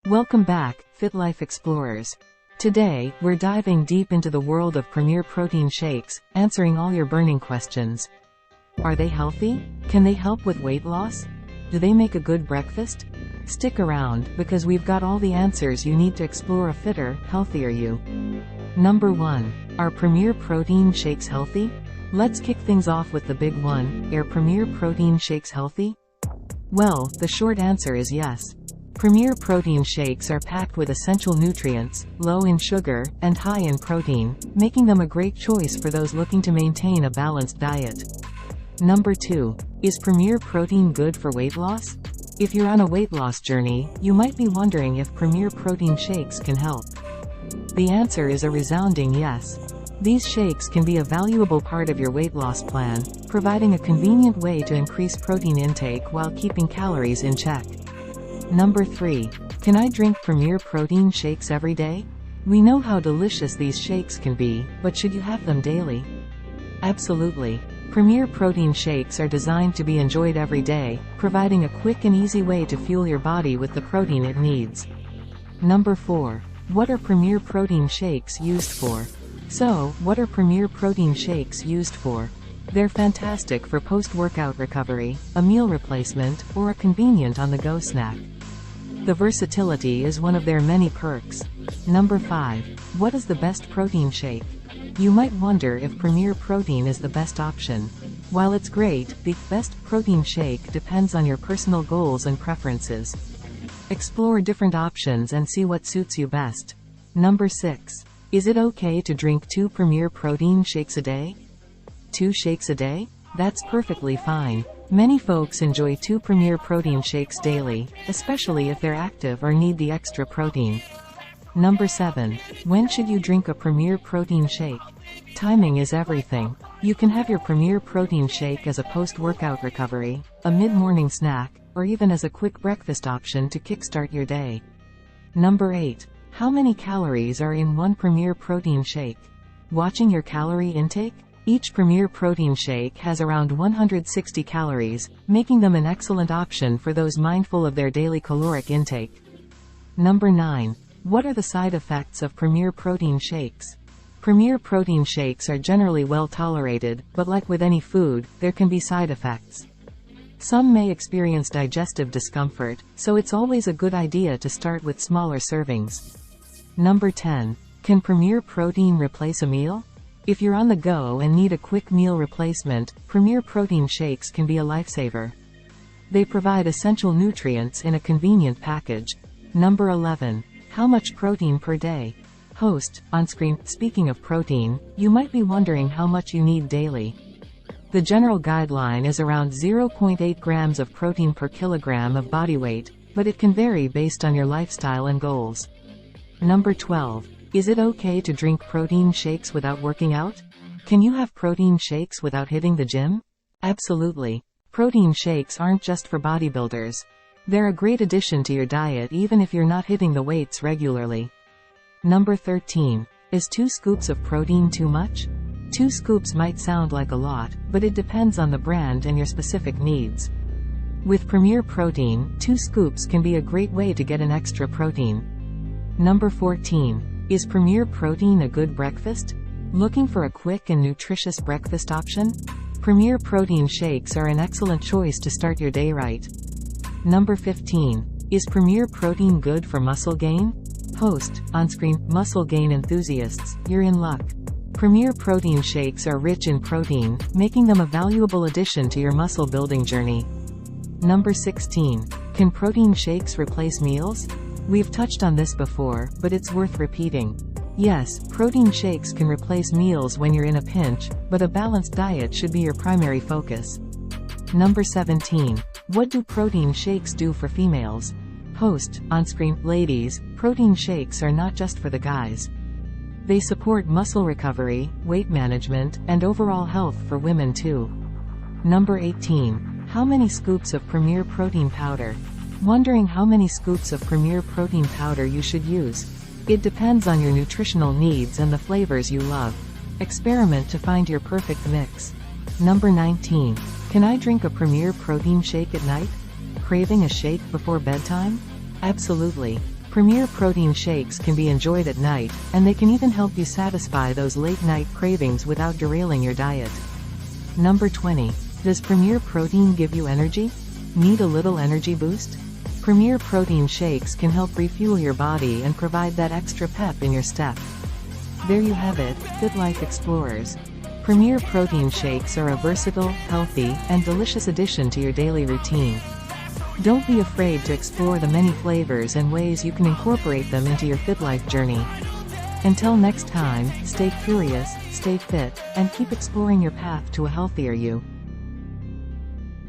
Welcome back, FitLife Explorers. Today, we're diving deep into the world of premier protein shakes, answering all your burning questions. Are they healthy? Can they help with weight loss? Do they make a good breakfast? Stick around, because we've got all the answers you need to explore a fitter, healthier you. Number 1. Are premier protein shakes healthy? Let's kick things off with the big one. Are premier protein shakes healthy? Well, the short answer is yes. Premier protein shakes are packed with essential nutrients, low in sugar, and high in protein, making them a great choice for those looking to maintain a balanced diet. Number 2. Is premier protein good for weight loss? If you're on a weight loss journey, you might be wondering if premier protein shakes can help. The answer is a resounding yes. These shakes can be a valuable part of your weight loss plan, providing a convenient way to increase protein intake while keeping calories in check. Number 3. Can I drink premier protein shakes every day? We know how delicious these shakes can be, but should you have them daily? Absolutely. Premier protein shakes are designed to be enjoyed every day, providing a quick and easy way to fuel your body with the protein it needs. Number 4. What are premier protein shakes used for? So, what are premier protein shakes used for? They're fantastic for post-workout recovery, a meal replacement, or a convenient on-the-go snack. The versatility is one of their many perks. Number 5. What is the best protein shake? You might wonder if Premier Protein is the best option. While it's great, the best protein shake depends on your personal goals and preferences. Explore different options and see what suits you best. Number 6. Is it okay to drink 2 Premier Protein shakes a day? 2 shakes a day? That's perfectly fine. Many folks enjoy 2 Premier Protein shakes daily, especially if they're active or need the extra protein. Number 7. When should you drink a Premier Protein shake? Timing is everything. You can have your Premier Protein shake as a post-workout recovery, a mid-morning snack, or even as a quick breakfast option to kickstart your day. Number 8. How many calories are in 1 Premier Protein shake? Watching your calorie intake? Each Premier Protein shake has around 160 calories, making them an excellent option for those mindful of their daily caloric intake. Number 9. What are the side effects of Premier Protein shakes? Premier Protein shakes are generally well tolerated, but like with any food, there can be side effects. Some may experience digestive discomfort, so it's always a good idea to start with smaller servings. Number 10. Can Premier Protein replace a meal? If you're on the go and need a quick meal replacement, Premier Protein shakes can be a lifesaver. They provide essential nutrients in a convenient package. Number 11. How much protein per day? Host, on screen. Speaking of protein, you might be wondering how much you need daily. The general guideline is around 0.8 grams of protein per kilogram of body weight, but it can vary based on your lifestyle and goals. Number 12. Is it okay to drink protein shakes without working out? Can you have protein shakes without hitting the gym? Absolutely. Protein shakes aren't just for bodybuilders. They're a great addition to your diet even if you're not hitting the weights regularly. Number 13. Is 2 scoops of protein too much? 2 scoops might sound like a lot, but it depends on the brand and your specific needs. With Premier Protein, 2 scoops can be a great way to get an extra protein. Number 14. Is Premier Protein a good breakfast? Looking for a quick and nutritious breakfast option? Premier Protein shakes are an excellent choice to start your day right. Number 15. Is Premier Protein good for muscle gain? Host, on-screen, muscle gain enthusiasts, you're in luck. Premier Protein shakes are rich in protein, making them a valuable addition to your muscle building journey. Number 16. Can protein shakes replace meals? We've touched on this before, but it's worth repeating. Yes, protein shakes can replace meals when you're in a pinch, but a balanced diet should be your primary focus. Number 17. What do protein shakes do for females? Host, on-screen, ladies, protein shakes are not just for the guys. They support muscle recovery, weight management, and overall health for women too. Number 18. How many scoops of Premier Protein powder? Wondering how many scoops of Premier Protein powder you should use? It depends on your nutritional needs and the flavors you love. Experiment to find your perfect mix. Number 19. Can I drink a Premier Protein shake at night? Craving a shake before bedtime? Absolutely. Premier protein shakes can be enjoyed at night, and they can even help you satisfy those late-night cravings without derailing your diet. Number 20. Does Premier Protein give you energy? Need a little energy boost? Premier Protein shakes can help refuel your body and provide that extra pep in your step. There you have it, FitLife Explorers. Premier Protein shakes are a versatile, healthy, and delicious addition to your daily routine. Don't be afraid to explore the many flavors and ways you can incorporate them into your FitLife journey. Until next time, stay curious, stay fit, and keep exploring your path to a healthier you.